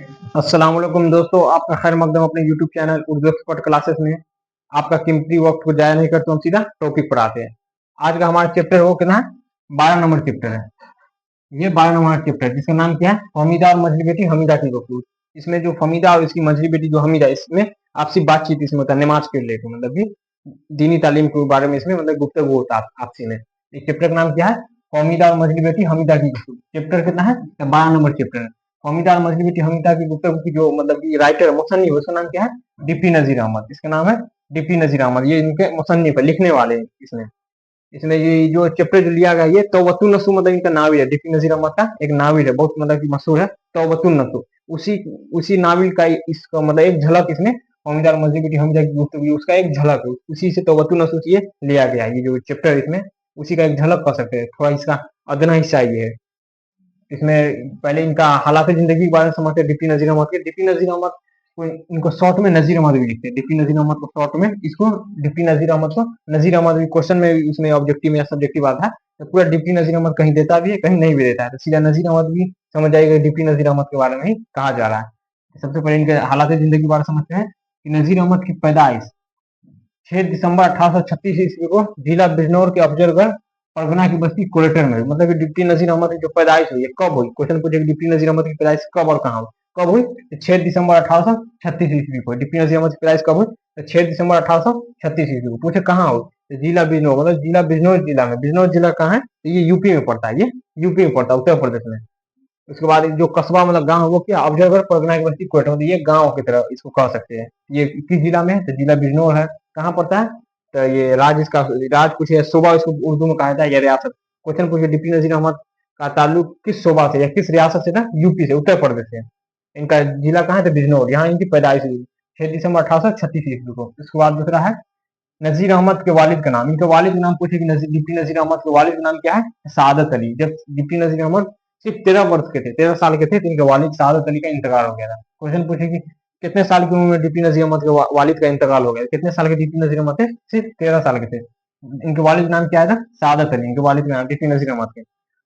अस्सलाम वालेकुम दोस्तों, आपका खैर मकदम अपने YouTube channel Urdu expert classes में। आपका कीमती वक्त को जाया नहीं करते, हम सीधा टॉपिक पर आते हैं। आज का हमारा चैप्टर वो कितना है? 12 नंबर चैप्टर है। ये 12 नंबर चैप्टर है जिसका नाम क्या है? फमीदा और मछली बेटी हमीदा की गुफ्तगू। इसमें जो फमीदा और इसकी मछली बेटी जो हमीदा, इसमें आपसी बातचीत इसमें होता है, नमाज के लेकर, मतलब कि दीनी तालीम के बारे में इसमें मतलब गुफ्तगू होता है आपसी में। इस चैप्टर का नाम क्या है? फमीदा और मछली बेटी हमीदा की गुफ्तगू। चैप्टर कितना है? 12 नंबर चैप्टर है। हमीदा और मछली बेटी हमीदा की गुफ्तगू की जो मतलब कि राइटर मुसन्निफ है, उसका नाम क्या है? डीपी नजीर अहमद। इसका नाम है डीपी नजीर अहमद। ये इनके मुसन्निफ है, लिखने वाले हैं इसमें। इसमें ये जो चैप्टर जो लिया गया, ये तौबतुन नसू मतलब इनका नाविल है, डीपी नजीर अहमद का एक नाविल है, बहुत मतलब कि मशहूर है, तौबतुन नसू। उसी उसी नाविल का इसका मतलब एक झलक इसमें हमीदा और मछली बेटी हमीदा की गुफ्तगू, उसका एक झलक है। उसी से तौबतुन नसू से ये लिया गया है, ये जो चैप्टर इसमें उसी का एक झलक कर सकते हैं, थोड़ा इसका अदना हिस्सा ये है। इसमें पहले इनका हालात जिंदगी के बारे में समझते हैं डीपी नजीर अहमद के। डीपी नजीर अहमद को इनको शॉर्ट में नजीर अहमद भी लिखते हैं। डीपी नजीर अहमद को शॉर्ट में इसको डीपी नजीर अहमद को नजीर अहमद भी क्वेश्चन में उसमें ऑब्जेक्टिव या सब्जेक्टिव आता है, तो पूरा डीपी नजीर अहमद कहीं देता भी है, कहीं नहीं भी देता है, तो सीधा नजीर अहमद भी समझ जाएगा डीपी नजीर अहमद के बारे में ही कहा जा रहा है। सबसे पहले इनके हालात जिंदगी के बारे में समझते हैं कि नजीर अहमद की पैदाइश 6 दिसंबर 1836 ईस्वी को जिला बिजनौर के अफजलगढ़ परगना की बस्ती कोलेटर में, मतलब कि डिप्टी नजीर अहमद की जो पैदाइश हुई है कब हुई? क्वेश्चन पूछे डिप्टी नजीर अहमद की पैदाइश कब और कहाँ हुई? कब हुई? तो 6 दिसंबर 1836 ईस्वी को डिप्टी नजीर अहमद की पैदाइश कब हुई? तो 6 दिसंबर 1836 ईस्वी को। पूछे कहाँ हुई? तो जिला बिजनौर, मतलब जिला बिजनौर जिला में। बिजनौर जिला कहाँ है? तो ये यूपी में पड़ता है, ये यूपी में पड़ता है, उत्तर प्रदेश में। उसके बाद जो कस्बा मतलब गांव है वो क्या? अफजलगढ़ परगना की बस्ती कोयटा, मतलब ये गांव की तरह इसको कह सकते हैं। ये किस जिला में है? तो जिला बिजनौर है। कहाँ पड़ता है? तो ये राज इसका राज कुछ है, सूबा इसको उर्दू में कहा जाता है, या रियासत। क्वेश्चन पूछे डिप्टी नजीर अहमद का ताल्लुक किस सूबा से या किस रियासत से था? यूपी से, उत्तर प्रदेश से। इनका जिला कहाँ है? तो बिजनौर, यहाँ इनकी पैदाइश हुई 6 दिसंबर 1836 ईस्वी को। इसके बाद दूसरा है नजीर अहमद के वालिद का नाम। इनके वालिद का नाम पूछे कि डिप्टी नजीर अहमद के वालिद का नाम क्या है? सादत अली। जब डिप्टी नजीर अहमद सिर्फ 13 वर्ष के थे, 13 साल के थे, तो इनके वालिद सादत अली का इंतकाल हो गया था। क्वेश्चन पूछे कि कितने साल की उम्र में डिप्टी नजीर अहमद के वालिद का इंतकाल हो गया? कितने साल के डिप्टी नजीर अहमद थे? सिर्फ 13 साल के थे। इनके वालिद का नाम क्या था? सादत अली। इनके वालिद का नाम डिप्टी नजीर अहमद के।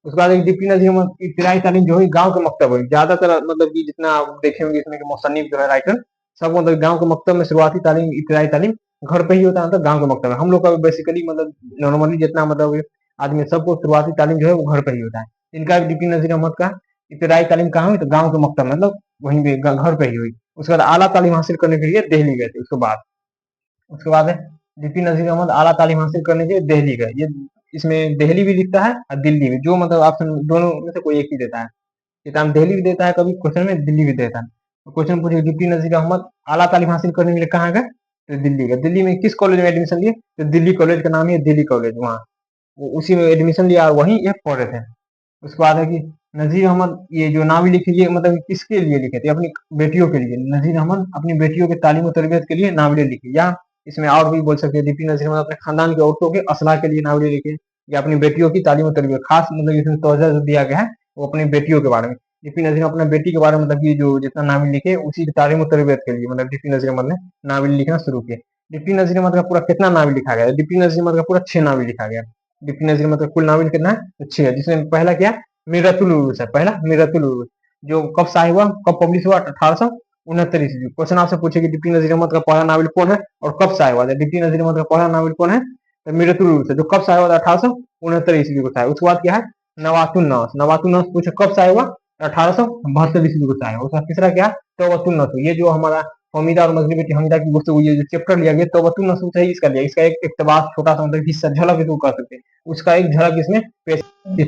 उसके बाद एक डिप्टी नजीर अहमद की इब्तिदाई तालीम जो हुई गांव के मकतब हुई। ज्यादातर मतलब कि जितना आप देखे होंगे इसमें मुसन्निफ जो है राइटर, सब मतलब गांव के मकतब में शुरुआती तालीम, इब्तिदाई तालीम घर पे ही होता है, मतलब गांव के मकतब में। हम लोग का बेसिकली मतलब नॉर्मली जितना मतलब आदमी सबको शुरुआती तालीम जो है वो घर पे ही होता है। इनका डिप्टी नजीर अहमद का इब्तिदाई तालीम कहाँ हुई? तो गांव के मकतब में, मतलब वहीं पे घर पे ही हुई। उसके बाद आला तालीम हासिल करने के लिए दिल्ली गए थे। उसके बाद है डिप्टी नजीर अहमद आला तालीम हासिल करने के लिए दिल्ली गए। ये इसमें दिल्ली भी लिखता है और दिल्ली भी, जो मतलब ऑप्शन दोनों में से कोई एक ही देता है। किताब दिल्ली भी देता है, कभी क्वेश्चन में दिल्ली भी देता है। तो क्वेश्चन पूछे डिप्टी नजीर अहमद आला तालीम हासिल करने के लिए कहाँ गए? तो दिल्ली गए। दिल्ली में किस कॉलेज में एडमिशन लिए? तो दिल्ली कॉलेज का नाम है दिल्ली कॉलेज, वहाँ वो उसी में एडमिशन लिया और वहीं ये पढ़ रहे थे। उसके बाद है कि नजीर अहमद ये जो नामी लिखे, ये मतलब किसके लिए लिखे थे? अपनी बेटियों के लिए। नजीर अहमद अपनी बेटियों के तालीम और तरबियत के लिए नावले लिखे, या इसमें और भी बोल सकते हैं डिप्टी नजीर अहमद अपने खानदान की औरतों के असलाह के लिए नावले लिखे, या अपनी बेटियों की तालीम और तरबियत। खास मतलब इसमें तवज्जो जो दिया गया है वो अपनी बेटियों के बारे में। डिप्टी नजीर अपने बेटी के बारे में मतलब ये जो जितना नावल लिखे उसी की तालीम और तरबियत के लिए मतलब डिप्टी नजीर अहमद ने नावल लिखना शुरू किया। डिप्टी नजीर अहमद का पूरा कितना नावल लिखा गया? डिप्टी नजीर अहमद का पूरा 6 नावल लिखा गया। डिप्टी नजीर अहमद का कुल नावल कितना है? तो 6 है, जिसमें पहला क्या? मीरतुल उरूज है। पहला मीरतुल उरूज, जो कब शाये हुआ, कब पब्लिश हुआ? 1869 ईस्वी। क्वेश्चन आपसे पूछे कि डिप्टी नजीर अहमद का पहला नावल कौन है और कब शाये हुआ? डिप्टी नजीर अहमद का पहला नावल कौन है? तो मीरतुल उरूज है, जो कब शाये हुआ था? 1869 ईस्वी को शाये। उसके बाद क्या है? नवातुन नस। नवातुन नस पूछे कब शाये हुआ? 1872 ईस्वी को शाये हुआ। उसका तीसरा क्या? तौबतुन नस। ये जो हमारा हमीदा और मजली बेटी हमीदा की गुफ्तगू, ये जो चैप्टर लिया गया तौबतुन नस से ही इसका लिया। इसका एक इक्तबास छोटा सा मतलब हिस्सा, झलक इसको कह सकते हैं, उसका एक झलक इसमें पेश।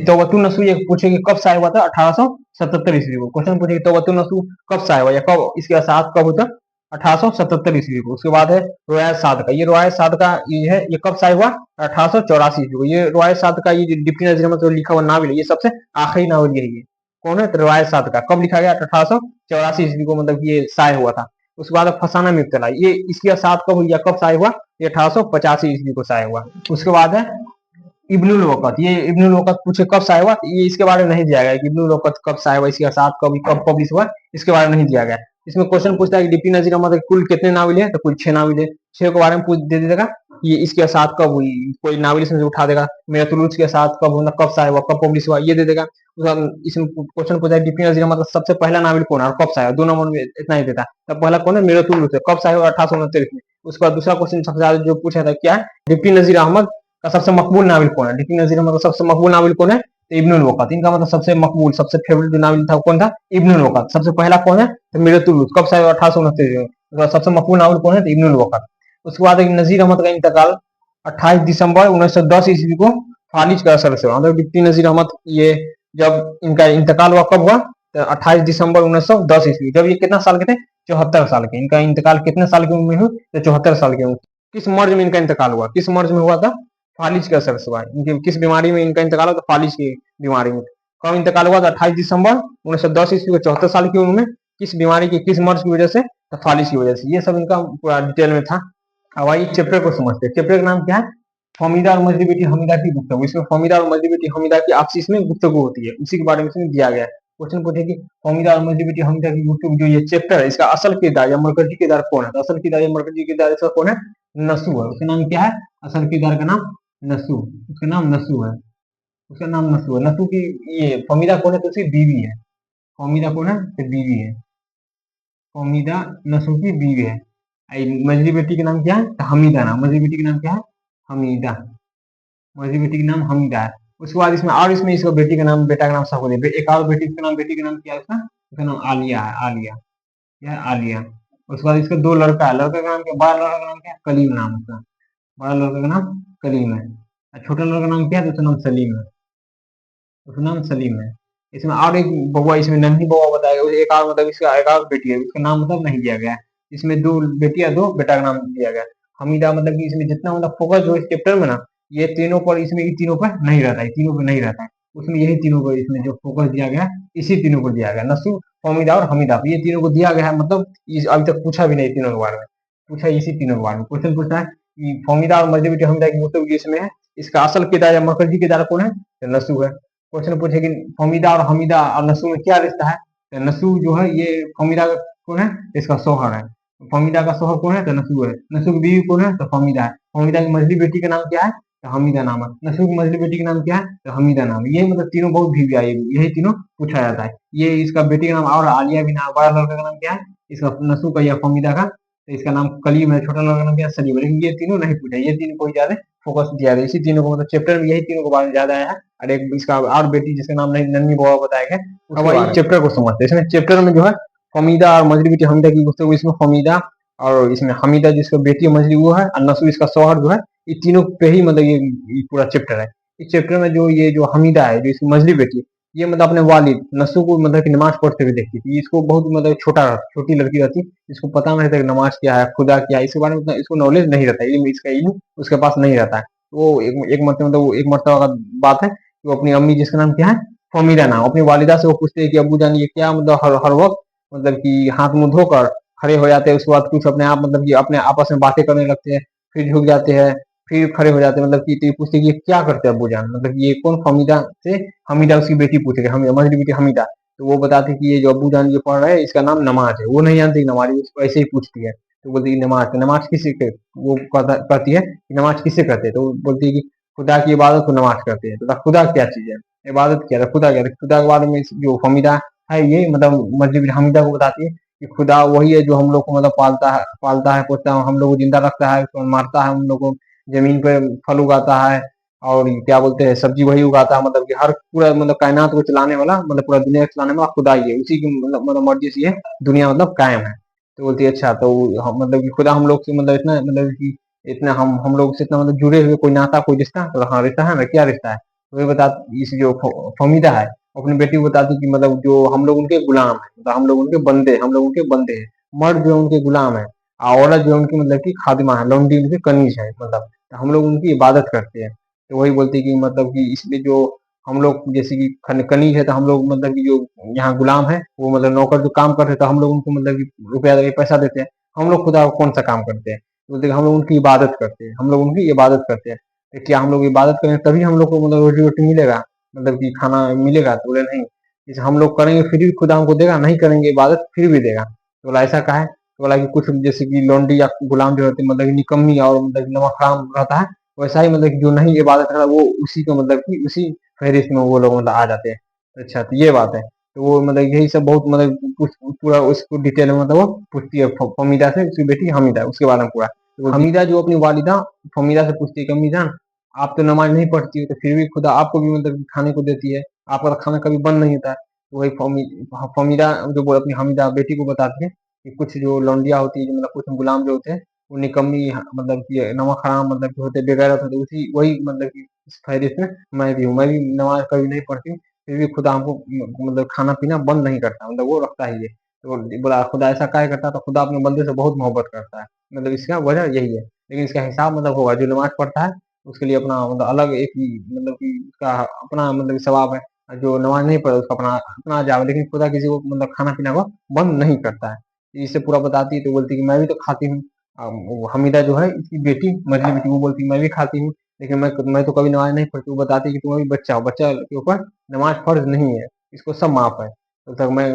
तौबतुन नसू ये पूछे कि कब शाये हुआ था? 1877 ईस्वी को। क्वेश्चन पूछे कि तौबतुन नसू कब शाये हुआ या कब इसके साथ कब होता? 1877 ईस्वी को। उसके बाद है रोयात साद का। ये रोयात साद का ये है, ये कब शाये हुआ? 1884 ईस्वी को। ये रोयात साद का ये डिप्टी नजीर अहमद लिखा हुआ नावल है, ये सबसे आखिरी नावल यही है। कौन है? तो रोयात साद का। कब लिखा गया? 1884 ईस्वी को, मतलब ये शाये हुआ था। उसके बाद फसाना में इब्तला, ये इसके साथ कब हुआ, कब शाये हुआ? ये 1885 ईस्वी को शाये हुआ। उसके बाद है इब्नुल वक़्त। ये इब्नुल वक़्त पूछे कब शाये हुआ? ये इसके बारे में नहीं दिया गया कि इब्नुल वक़्त कब शाये हुआ, इसके साथ कब पब्लिश हुआ, इसके बारे में नहीं दिया गया। इसमें क्वेश्चन पूछता है कि डिप्टी नजीर अहमद कुल कितने नावल है? तो कुल 6 नावल है। 6 के बारे में पूछ दे देगा। कि इसके साथ कब हुई, कोई नावल इसमें से उठा देगा, मेरा तुलूज के साथ कब मतलब कब शाया हुआ, कब पब्लिश हुआ, ये दे देगा। इसमें क्वेश्चन पूछा है डीपी नजीर मतलब सबसे पहला नावल कौन है और कब शाया, 2 नंबर में इतना ही देता है। तब पहला कौन है, मेरा तुलूज है, कब शाया हुआ 1869 में। उसके बाद दूसरा क्वेश्चन सबसे ज्यादा जो पूछा था क्या है, डिप्टी नजीर अहमद का सबसे मकबूल नावल कौन है, डिप्टी नजीर अहमद का सबसे मकबूल नावल कौन है, तो इब्नुल वक़्त। इनका मतलब सबसे मकबूल सबसे फेवरेट जो नावल था कौन था, इब्नुल वक़्त। सबसे पहला कौन है, तो मीरतुल उलूस, कब शाया 1869 में। सबसे मकबूल नावल कौन है, तो इब्नुल वक़्त। उसके बाद नजीर अहमद का इंतकाल 28 दिसंबर 1910 ईस्वी को फालिज का असर से हुआ। मतलब डिप्टी नजीर अहमद ये जब इनका इंतकाल हुआ कब हुआ, तो 28 दिसंबर 1910 ईस्वी। जब ये कितना साल के थे, 74 साल के। इनका इंतकाल कितने साल की उम्र में हुई, तो 74 साल की उम्र। किस मर्ज में इनका इंतकाल हुआ, किस मर्ज में हुआ था, फालिज का असर से हुआ। इनके किस बीमारी में इनका इंतकाल हुआ, तो फालिज की बीमारी में। कब इंतकाल हुआ था, 28 दिसंबर 1910 ईस्वी को, 74 साल की उम्र में। किस बीमारी की, किस मर्ज की वजह से, तो फालिज की वजह से। ये सब इनका पूरा डिटेल में था। अब आइए चैप्टर को समझते हैं। चैप्टर का नाम क्या है, फमीदा और मजदी बेटी हमीदा की गुफ्तगू। इसमें फमीदा और मजदी बेटी हमीदा की आपसी इसमें गुफ्तगू होती है, उसी के बारे में इसमें दिया गया है। क्वेश्चन पूछे कि फमीदा और मजदी बेटी हमीदा की गुफ्तगू जो ये चैप्टर है, इसका असल किरदार या मरकजी किरदार कौन है, तो असल किरदार या मरकजी किरदार इसका कौन है, नसू है। उसका नाम क्या है, असल किरदार का नाम नसू, उसका नाम नसू है। उसका नाम नसू है। नसू की ये फमीदा कौन है, तो उसकी बीवी है। फमीदा कौन है, तो बीवी है। फमीदा नसू की बीवी है। मजदी बेटी का नाम क्या है, तो हमीदा। नाम मजदी बेटी का नाम क्या है, हमीदा। मजदी बेटी का नाम हमीदा है। उसके बाद इसमें और इसमें इसको बेटी का नाम, बेटा का नाम सब दे। एक और बेटी का नाम, बेटी का नाम क्या है, उसका उसका नाम आलिया है। आलिया, क्या है, आलिया। उसके बाद इसका 2 लड़का है। लड़का का नाम क्या, बड़ा लड़का का नाम क्या है, कलीम नाम उसका। बड़ा लड़का का नाम कलीम है। और छोटा लड़का का नाम क्या है, तो उसका नाम सलीम है। उसका नाम सलीम है। इसमें और एक बउआ, इसमें नन्ही बउआ बताया गया। एक और मतलब इसका एक और बेटी है, उसका नाम मतलब नहीं दिया गया है। इसमें 2 बेटियां 2 बेटा का नाम दिया गया है। हमीदा मतलब कि इसमें जितना मतलब फोकस जो इस चैप्टर में ना, ये तीनों पर, इसमें ये तीनों पर नहीं रहता है, तीनों पर नहीं रहता है। उसमें यही तीनों पर इसमें जो फोकस दिया गया है, इसी तीनों पर दिया गया है, नसू, फमीदा और हमीदा। ये तीनों को दिया गया है। मतलब अभी तक पूछा भी नहीं तीनों के बारे में, पूछा इसी तीनों के बारे में। क्वेश्चन पूछता है कि फमीदा और मजहबी हमीदा की मतलब इसमें है, इसका असल किरदार या मरकजी किरदार कौन है, तो नसू है। क्वेश्चन पूछे कि फमीदा और हमीदा और नसू में क्या रिश्ता है, तो नसू जो है ये फमीदा का कौन है, इसका शोहर है। फमीदा का शोहर कौन है, तो नसू है। नसू की बीवी कौन है, तो फमीदा है। फमीदा की मजली बेटी का नाम क्या है, तो हमीदा नाम है। नसू की मजली बेटी का नाम क्या है, तो हमीदा नाम है। ये मतलब तीनों बहुत बीवी आई, यही तीनों पूछा जाता है। ये इसका बेटी का नाम और आलिया भी नाम। बड़ा लड़का का नाम क्या है, इसका नसू का या फमीदा का, तो इसका नाम कलीम है। छोटा लड़का का नाम क्या है, सलीम है। लेकिन ये तीनों नहीं पूछा, ये तीनों कोई ज्यादा फोकस दिया है। इसी तीनों को मतलब चैप्टर में यही तीनों को बारे में ज्यादा आया है। और एक इसका और बेटी जिसका नाम नहीं, नन्ही बुआ बताया गया। अब वही चैप्टर को समझते हैं। इसमें चैप्टर में जो है फमीदा और मजली बेटी हमीदा की गुफ्तगू। इसमें फमीदा और इसमें हमीदा जिसका बेटी मजली वो है, और नसू इसका शौहर जो है, ये तीनों पे ही मतलब ये पूरा चैप्टर है। इस चैप्टर में जो ये जो हमीदा है, जो इसकी मजली बेटी, ये मतलब अपने वालिद नसू को मतलब कि नमाज पढ़ते हुए देखती थी। इसको बहुत मतलब छोटी लड़की रहती, इसको पता नहीं था कि नमाज क्या है, खुदा क्या है, इसके बारे में उतना इसको नॉलेज नहीं रहता, इल्म, इसका इल्म उसके पास नहीं रहता है। वो एक मरतबा मतलब वो एक मरतबा का बात है कि वो अपनी अम्मी जिसका नाम क्या है, फमीदा नाम, अपनी वालिदा से वो पूछते हैं कि अब्बू जान ये क्या, मतलब हर वक्त मतलब कि हाथ मुंह धोकर खड़े हो जाते हैं, उसके बाद कुछ अपने आप मतलब कि अपने आपस में बातें करने लगते हैं, फिर झुक जाते हैं, फिर खड़े हो जाते हैं। मतलब कि तो ये पूछते हैं कि ये क्या करते हैं अब्बू जान, मतलब ये कौन, फमीदा से हमीदा उसकी बेटी पूछे, हम हमारी बेटी हमीदा। तो वो बताते हैं कि ये जो अब्बू जान ये पढ़ रहे हैं, इसका नाम नमाज है। वो नहीं जानती नमाज, उसको ऐसे ही पूछती है। तो बोलती है नमाज, तो नमाज किसे वो कहती है कि नमाज किसे कहते हैं, तो वो बोलती है कि खुदा की इबादत को नमाज करते हैं। तो खुदा क्या चीज है, इबादत क्या है, खुदा क्या है। खुदा के बारे में जो फमीदा है, ये मतलब मस्जिद हमीदा को बताती है कि खुदा वही है जो हम लोग को मतलब पालता है पोसता है, हम लोग को जिंदा रखता है, मारता है, हम लोग को जमीन पे फल उगाता है, और क्या बोलते हैं सब्जी वही उगाता है। मतलब कि हर पूरा मतलब कायनात को चलाने वाला, मतलब पूरा दुनिया को चलाने वाला खुदा ही है। उसी की मतलब मर्जी से ये दुनिया मतलब कायम है। तो बोलती है अच्छा, तो मतलब कि खुदा हम लोग से मतलब इतना मतलब कि इतना हम लोग से इतना मतलब जुड़े हुए, कोई नाता कोई रिश्ता, तो हाँ रिश्ता है ना, क्या रिश्ता है, तो ये बता। इस जो फमीदा है अपनी बेटी को बताती कि मतलब जो हम लोग उनके गुलाम है, मतलब हम लोग उनके बंदे, हम लोग उनके बंदे हैं। मर्द जो है उनके गुलाम है, और औरत जो है उनकी मतलब कि खादिमा है, लौंडी उनकी कनीज है, मतलब तो हम लोग उनकी इबादत करते हैं। तो वही बोलती है कि मतलब कि इसलिए जो हम लोग जैसे कि कनीज है, तो हम लोग मतलब कि जो यहाँ गुलाम है, वो मतलब नौकर जो काम करते हैं, तो हम लोग उनको मतलब कि रुपया देके पैसा देते हैं। हम लोग खुदा को कौन सा काम करते हैं, बोलते हैं हम लोग उनकी इबादत करते हैं, हम लोग उनकी इबादत करते हैं। तो क्या हम लोग इबादत करें तभी हम लोग को मतलब रोजी रोटी मिलेगा, मतलब कि खाना मिलेगा, तो बोले नहीं, जैसे हम लोग करेंगे फिर भी खुदा हमको देगा, नहीं करेंगे इबादत फिर भी देगा। तो बोला ऐसा कहा है, तो बोला कि कुछ जैसे कि लौंडी या गुलाम जो होते मतलब निकम्मी और मतलब नमक हराम रहता है, वैसा ही मतलब जो नहीं इबादत करता वो उसी को मतलब कि उसी फहरिस्त में वो लोग मतलब आ जाते हैं। अच्छा, तो ये बात है। तो वो मतलब यही सब बहुत मतलब पूरा उसको डिटेल में मतलब वो पूछती है फमीदा से, उसकी बेटी हमीदा, उसके बारे में पूरा। तो हमीदा जो अपनी वालिदा फमीदा से पूछती है कि अम्मी जान, आप तो नमाज नहीं पढ़ती हो, तो फिर भी खुदा आपको भी मतलब खाने को देती है, आपका तो खाना कभी बंद नहीं होता है। तो वही फमीदा जो वो अपनी हमीदा बेटी को बताती है कि कुछ जो लौंडिया होती है, जो मतलब कुछ गुलाम जो होते हैं, वो निकम्मी मतलब कि नमक हराम मतलब कि होते बेगैरत होते, उसी वही मतलब कि इस फहरिस्त में मैं भी हूँ। मैं भी नमाज कभी नहीं पढ़ती, फिर भी खुदा हमको मतलब खाना पीना बंद नहीं करता, मतलब वो रखता ही है। तो बोला खुदा ऐसा क्या करता है, तो खुदा अपने बंदे से बहुत मोहब्बत करता है, मतलब इसका वजह यही है। लेकिन इसका हिसाब मतलब होगा, जो नमाज पढ़ता है उसके लिए अपना मतलब अलग एक ही मतलब कि उसका अपना मतलब सवाब है, और जो नमाज नहीं पढ़े उसका अपना अपना अजाब है। लेकिन खुदा किसी को मतलब खाना पीना को बंद नहीं करता है। इसे पूरा बताती है, तो बोलती है कि मैं भी तो खाती हूँ। वो हमीदा जो है इसकी बेटी मजली बेटी, वो बोलती है मैं भी खाती हूँ, लेकिन मैं तो कभी नमाज नहीं पढ़ती। वो बताती है कि तुम अभी बच्चा हो, बच्चा के ऊपर नमाज फर्ज नहीं है, इसको सब माफ है। तो तक मैं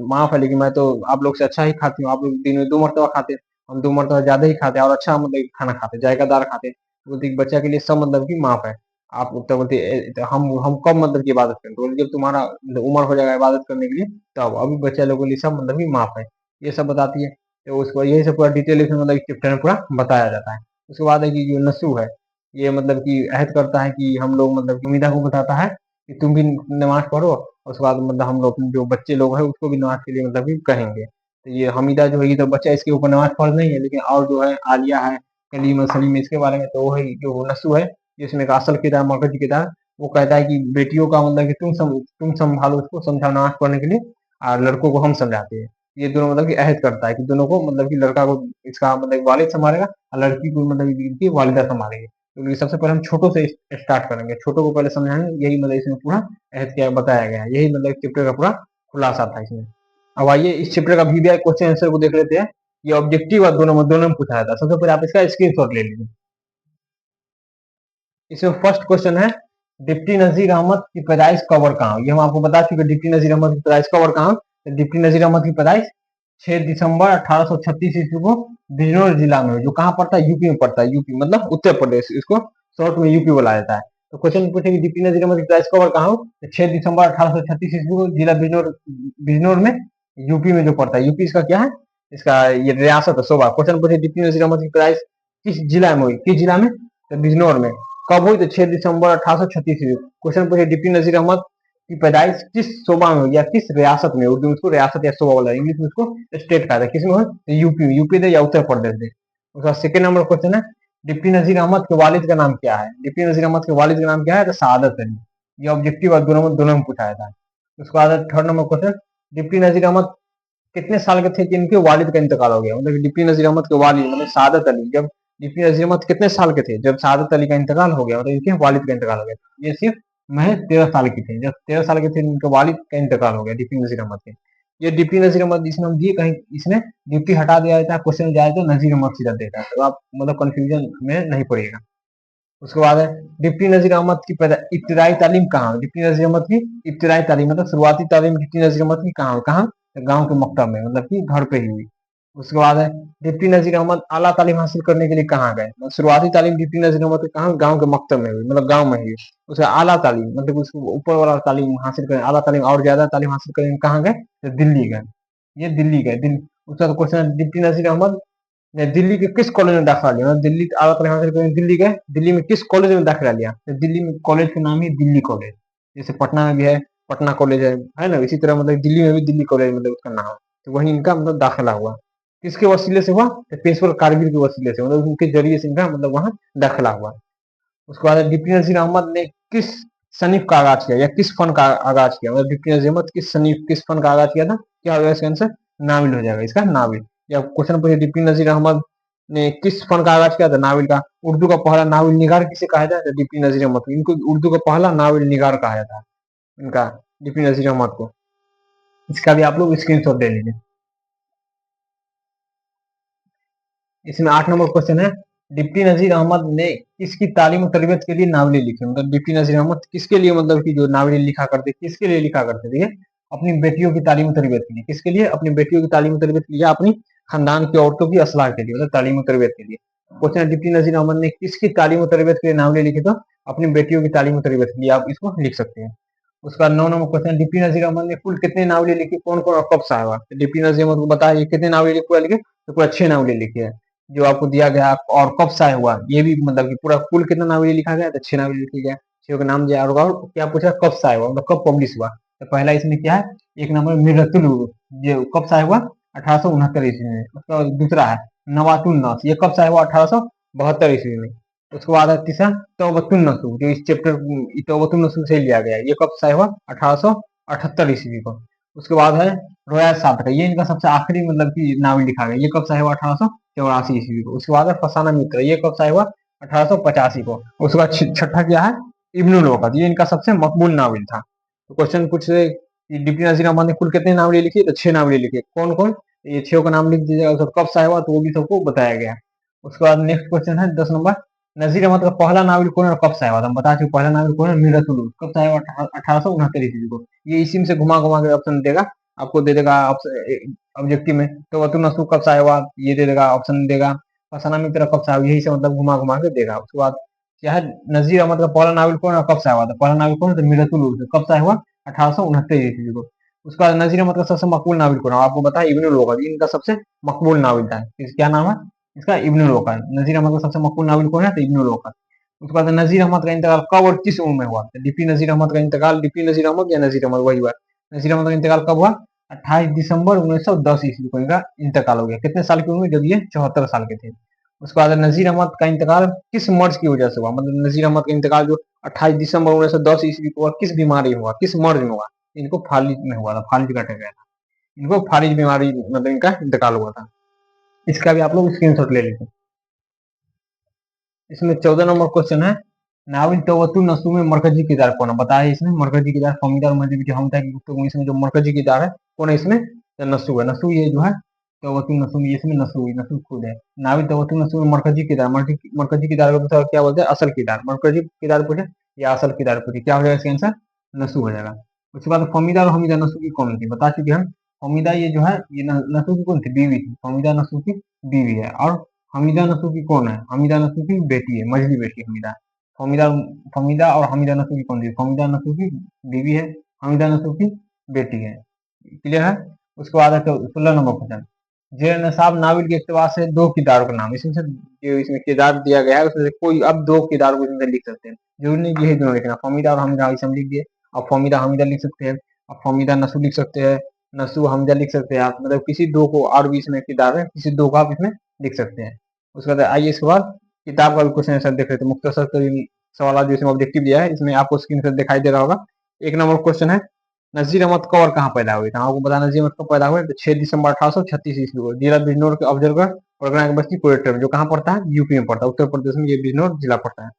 माफ है, लेकिन मैं तो आप लोग से अच्छा ही खाती हूँ। आप लोग दिन में 2 मरतबा खाते हैं, हम 2 मरतबा ज्यादा ही खाते हैं, और अच्छा मतलब खाना खाते हैं, जायकादार खाते हैं। तो बोलती है, बच्चा के लिए सब मतलब की माफ है। आप तो बोलती है, तो हम कब मतलब की इबादत करें, तो बोलती, जब तुम्हारा मतलब उम्र हो जाएगा इबादत करने के लिए तब, अभी बच्चा लोगों के लिए सब मतलब की माफ है। ये सब बताती है। तो उसको यही सब पूरा डिटेल इसमें मतलब चैप्टर में पूरा बताया जाता है। उसके बाद है कि जो नसू है, ये मतलब कि अहद करता है कि हम लोग मतलब उम्मीदा को बताता है कि तुम भी नमाज पढ़ो, और उसके बाद मतलब हम लोग जो बच्चे लोग हैं उसको भी नमाज के लिए मतलब कि कहेंगे। तो ये हमीदा जो है, ये तो बच्चा इसके ऊपर नमाज फर्ज नहीं है, लेकिन और जो है आलिया है, कलीम सलीम, इसके बारे में तो वही जो नसू है, जिसमें का असल किताब मरकजी किताब, वो कहता है कि बेटियों का मतलब कि तुम संभालो उसको, समझाओ नमाज पढ़ने के लिए, और लड़कों को हम समझाते हैं। ये दोनों मतलब कि अहद करता है कि दोनों को मतलब कि लड़का को इसका मतलब वालिद संभालेगा, और लड़की को मतलब इनकी वालिदा संभालेगी। तो ये सबसे पहले हम छोटों से स्टार्ट करेंगे, छोटों को पहले समझाएंगे, यही मतलब इसमें पूरा अहद किया बताया गया है। यही मतलब चैप्टर का पूरा खुलासा था इसमें। अब आइए इस चैप्टर का वीवीआई क्वेश्चन आंसर को देख लेते हैं। ये ऑब्जेक्टिव और दोनों में पूछा था। सबसे पहले आप इसका स्क्रीनशॉट ले लीजिए। इसमें फर्स्ट क्वेश्चन है, डिप्टी नजीर अहमद की पैदाइश कब और कहाँ हुई? ये हम आपको बता चुके, डिप्टी नजीर अहमद की पैदाइश कब और कहाँ हुई? तो डिप्टी नजीर अहमद की पैदाइश 6 दिसंबर 1836 ईस्वी को बिजनौर जिला में हुई, जो कहाँ पड़ता है? यूपी में पड़ता है। यूपी मतलब उत्तर प्रदेश, इसको शॉर्ट में यूपी बोला जाता है। तो क्वेश्चन पूछे कि डिप्टी नजीर अहमद की पैदाइश कब और कहाँ हुई? तो 6 दिसंबर 1836 ईस्वी को जिला बिजनौर, बिजनौर में, यूपी में जो पड़ता है। यूपी इसका क्या है? इसका ये रियासत है, सूबा। क्वेश्चन पूछे डिप्टी नजीर अहमद की पैदाइश किस जिला में हुई? किस जिला में? तो बिजनौर में। कब हुई? तो 6 दिसंबर 1836 ईस्वी। क्वेश्चन पूछे डिप्टी नजीर अहमद की पैदाइश किस सूबा में हुई या किस रियासत में? उर्दू में उसको रियासत या सूबा बोला, इंग्लिश में उसको स्टेट कहा था। किसमें हुई? तो यूपी में, यूपी दे या उत्तर प्रदेश दे। उसका सेकंड नंबर क्वेश्चन है, डिप्टी नजीर अहमद के वालिद का नाम क्या है? डिप्टी नजीर अहमद के वालिद का नाम क्या है? तो सादत अली। ये ऑब्जेक्टिव और दोनों में पूछा था। उसके बाद third number question, deputy Nazir Ahmad कितने साल के थे कि इनके वालिद का इंतकाल हो गया? मतलब डिप्टी नजीर अहमद के वालिद मतलब सादत अली, जब डिप्टी नजीर अहमद कितने साल के थे जब सादत अली का इंतकाल हो गया, मतलब इनके वालिद का इंतकाल हो गया? ये सिर्फ महज 13 साल की थे। जब 13 साल के थे इनके वालिद का इंतकाल हो गया डिप्टी नजीर अहमद के। ये डिप्टी नजीर अहमद इसमें हम दिए, कहीं इसमें डिप्टी हटा दिया जाता है, क्वेश्चन जाए तो नजीर अहमद सीधा देता है, तो आप मतलब कंफ्यूजन में नहीं पड़ेगा। उसके बाद है, डिप्टी नजीर अहमद की इब्तदाई तालीम कहाँ हुई? डिप्टी नजीर अहमद की इब्तदाई तालीम मतलब शुरुआती तालीम डिप्टी नजीर अहमद की कहाँ हुई? कहाँ? गांव के मकतब में, मतलब कि घर पे ही हुई। उसके बाद है, डिप्टी नजीर अहमद आला तालीम हासिल करने के लिए कहाँ गए? मतलब शुरुआती तालीम डिप्टी नजीर अहमद की कहाँ? गांव के मकतब में हुई, मतलब गांव में ही। उसका आला तालीम मतलब उसको ऊपर वाला तालीम हासिल करें, आला तालीम और ज्यादा तालीम हासिल करें कहाँ गए? तो दिल्ली गए। ये दिल्ली गए। उसका क्वेश्चन है, डिप्टी नजीर अहमद ने दिल्ली के किस कॉलेज में दाखिला लिया? मतलब दिल्ली आला तालीम हासिल करने दिल्ली गए, दिल्ली में किस कॉलेज में दाखिला लिया? तो दिल्ली में कॉलेज का नाम ही दिल्ली कॉलेज। जैसे पटना में भी है पटना कॉलेज है ना, इसी तरह मतलब दिल्ली में भी दिल्ली कॉलेज मतलब उसका नाम। तो वही इनका मतलब दाखिला हुआ। किसके वसीले से हुआ? तो पेशवा कारगिल के वसीले से, मतलब उनके जरिए से इनका मतलब वहां दाखिला हुआ। उसके बाद डिप्टी नजीर अहमद ने किस सनीफ का आगाज किया या किस फन का आगाज किया? मतलब डिप्टी नजीर अहमद किस सनीफ किस फन का आगाज किया था? क्या होगा इसका आंसर? नाविल हो जाएगा इसका, नाविल। या क्वेश्चन पूछे, डिप्टी नजीर अहमद ने किस फन का आगाज किया था? नाविल का। उर्दू का पहला नाविल निगार किसे कहा जाता है? डिप्टी नजीर अहमद को। इनको उर्दू का पहला नाविल निगार कहा जाता है इनका, डिप्टी नजीर अहमद को। इसका भी आप लोग स्क्रीनशॉट ले लीजिए। इसमें 8 नंबर क्वेश्चन है, डिप्टी नजीर अहमद ने किसकी तालीम और तरबियत के लिए नावले लिखी? मतलब डिप्टी नजीर अहमद किसके लिए मतलब कि जो नावले लिखा करते, किसके लिए लिखा करते थे? अपनी बेटियों की तालीम और तरबियत के लिए। किसके लिए? अपनी बेटियों की तालीम और तरबियत के लिए, या अपनी खानदान की औरतों की असलाह के लिए, मतलब तालीम और तरबियत के लिए। क्वेश्चन है, डिप्टी नजीर अहमद ने किसकी तालीम और तरबियत के लिए नावलें लिखी? तो अपनी बेटियों की तालीम और तरबियत के लिए आप इसको लिख सकते हैं। उसका 9 number question, deputy Nazir Ahmad ने कुल कितने नावलें लिखी, कौन कौन और कब साहिबा? तो डिप्टी नजीर अहमद को बताया कितने नावलें पूरा लिखे, तो पूरा 6 नावलें लिखी है जो आपको दिया गया। और कब शाये हुआ ये भी, मतलब कि पूरा कुल कितना नावलें लिखा गया, तो 6 नावलें लिखी गया, 6 का नाम दिया। और क्या पूछा, कब शाये हुआ, मतलब कब पब्लिश हुआ? तो पहला इसमें क्या है, एक नंबर मिरतुल उलूम, ये कब शाये हुआ, 1869 ईस्वी में। उसका दूसरा है नवातुन नास, ये कब शाये हुआ, 1872 ईस्वी में। उसके बाद है तीसरा तौबतुन नसूह, जो इस चैप्टर तौबतुन नसूह से लिया गया है, ये कब शाये हुआ, 1878 ईस्वी को। उसके बाद है रोया सात का, ये इनका सबसे आखिरी मतलब कि नावल लिखा गया, ये कब शाये हुआ, 1884 ईस्वी को। उसके बाद है फसाना मित्र, ये कब शाये हुआ, 1885 को। उसके बाद छठा क्या है, इब्नुल वक़्त, ये इनका सबसे मकबूल नावल था। तो क्वेश्चन पूछ रहे कि डिप्टी नजीर अहमद ने कुल कितने नावलें लिखी, तो 6 नावलें लिखी। कौन कौन, ये 6 का नाम लिख दीजिएगा, कब शाये हुआ तो वो भी सबको बताया गया। उसके बाद नेक्स्ट क्वेश्चन है 10 नंबर, नजीर अहमद का पहला नावल कौन है और कब शाये हुआ? हम बता चुके पहला नावल कौन है, मीरतुल उलूम, कब शाये हुआ, 1869 ईस्वी को। ये इसी से घुमा घुमा के ऑप्शन देगा, आपको दे देगा ऑब्जेक्टिव में। तो वतुन नसूह कब शाये हुआ, ये दे देगा, ऑप्शन देगा। फसाना मित्र कब शाये हुआ, यही से मतलब घुमा घुमा के देगा। उसके बाद क्या है, नजीर अहमद का पहला नावल कौन है और कब शाये हुआ? था पहला नावल कौन है, तो मीरतुल उलूम, कब शाये हुआ, 1869 ईस्वी को। उसका नजीर अहमद का सबसे मकबूल नावल कौन है, आपको बताया इब्नुल वक़्त, इनका सबसे मकबूल नावल था। क्या नाम है इसका, इब्नुल वक़्त। नजीर अहमद का सबसे मकबूल नावल कौन है, तो इब्नुल वक़्त। उसके बाद नजीर अहमद का इंतकाल कब और किस उम्र में हुआ? डिप्टी नजीर अहमद का इंतकाल, डिप्टी नजीर अहमद या नजीर अहमद वही हुआ, नजीर अहमद का इंतकाल कब हुआ, 28 दिसंबर 1910 ईस्वी को इनका इंतकाल हो गया। कितने साल की उम्र में, जब ये 74 साल के थे। उसके बाद नजीर अहमद का इंतकाल किस मर्ज की वजह से हुआ, मतलब नजीर अहमद का इंतकाल जो 28 दिसंबर 1910 ईस्वी को हुआ, किस बीमारी में हुआ, किस मर्ज में हुआ? इनको फालिज में हुआ था, फालिज का अटैक आया था, इनको फालिज बीमारी मतलब इनका इंतकाल हुआ था। इसका भी आप लोग स्क्रीनशॉट ले लीजिए। इसमें 14 नंबर क्वेश्चन है, नाविल तवत्तुन नसूह में मरकजी किरदार कौन है? बताया इसमें मरकजी किरदार फमीदा और मजीद जो हम तक गुफ्तगू, इसमें जो मरकजी किरदार है कौन है इसमें, तो नसूह है। नसूह ये जो है तवत्तुन नसूह, ये इसमें नसूह, नसूह खुद है। नाविल तवत्तुन नसूह में मरकजी किरदार, मरकजी किरदार को मतलब क्या बोलते हैं, असल किरदार। मरकजी किरदार पूछे या असल किरदार पूछे, क्या हो जाएगा इसका आंसर, नसूह हो जाएगा। उसके बाद फमीदा और हमीदा नसूह की कौन थी, बता चुके हम। फमीदा ये जो है ये नसूह की कौन थी, बीवी थी। फमीदा नसूह की बीवी है। और हमीदा नसूह की कौन है, हमीदा नसूह की बेटी है, मझली बेटी हमीदा। फमीदा फमीदा और हमीदा नसूह की कौन थी, फमीदा नसूह की बीवी है, हमीदा नसूह की बेटी है। क्लियर है। उसके बाद है 16 नंबर क्वेश्चन, जेर नसाब नाविल के इक़्तिबास से दो किरदारों का नाम, इसमें से जो इसमें किरदार दिया गया है उसमें से कोई अब दो किरदारों को इसमें लिख सकते हैं, जरूरी नहीं कि यही दोनों लिखना। फमीदा और हमीदा इसे हम लिख दिए। अब फमीदा हमीदा लिख सकते हैं, अब फमीदा नसूह लिख सकते हैं, नसूह हमीदा लिख सकते हैं आप, मतलब किसी दो को, और भी इसमें किरदार है, किसी दो को आप इसमें लिख सकते हैं। उसके बाद आइए इसके बाद किताब का भी क्वेश्चन आंसर देख रहे थे, मुख्तसर तरीन सवाल जो इसमें ऑब्जेक्टिव दिया है, इसमें आपको स्क्रीन पर दिखाई दे रहा होगा। एक नंबर क्वेश्चन है, नजीर अहमद कब और कहाँ पैदा हुए थे? आपको पता नजीर अहमद कब पैदा हुए, तो 6 दिसंबर 1836 ईस्वी को जिला बिजनौर के अफजलगढ़ परगना की बस्ती कोयटा में, जो कहाँ पड़ता है, यूपी में पड़ता है, उत्तर प्रदेश में ये बिजनौर जिला पड़ता है।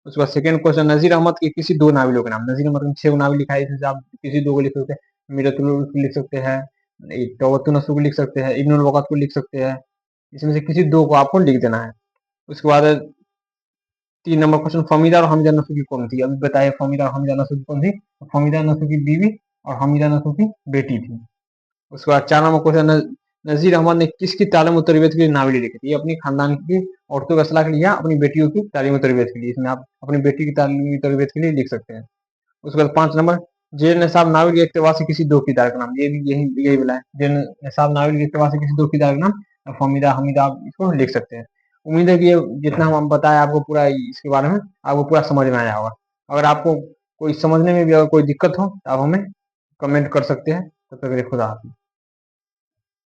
उसके बाद सेकंड क्वेश्चन, नजीर अहमद के किसी दो नावलों के नाम। नजीर अहमद के 6 नावल लिखा है, इसमें से आप किसी दो को लिख सकते हैं, मीरतुल उलूम लिख सकते हैं, तवत्तुन नसूह को लिख सकते हैं, इब्नुल वक़्त को लिख सकते हैं। इसमें से किसी दो को आपको लिख देना है। उसके बाद 3 नंबर क्वेश्चन, फमीदा और हमीदा नसूह की कौन थी? अभी बताए फमीदा और हमीदा नसूह की कौन थी, तो फमीदा नसूह की बीवी और हमीदा नसूह की बेटी थी। उसके बाद 4 नंबर क्वेश्चन, नजीर अहमद ने किसकी तालीम और तरबियत के लिए नावलें लिखी थी? अपनी खानदान की औरतों का सलाह के लिए या अपनी बेटियों की तालीम और तरबियत के लिए, इसमें आप अपनी बेटी की तालीम और तरबियत के लिए लिख सकते हैं। उसके बाद 5 नंबर, जेर निसाब नावल के इक़्तिबास से किसी दो किरदार का नाम, ये भी यही बोला है, जेर निसाब नावल के इक़्तिबास से किसी दो किरदार का नाम, फमीदा हमीदा आप इसको लिख सकते हैं। उम्मीद है कि ये जितना हम बताए आपको पूरा इसके बारे में आपको पूरा समझ में आया होगा। अगर आपको कोई समझने में भी अगर कोई दिक्कत हो तो आप हमें कमेंट कर सकते हैं। तब तक के लिए खुदा हाफिज़।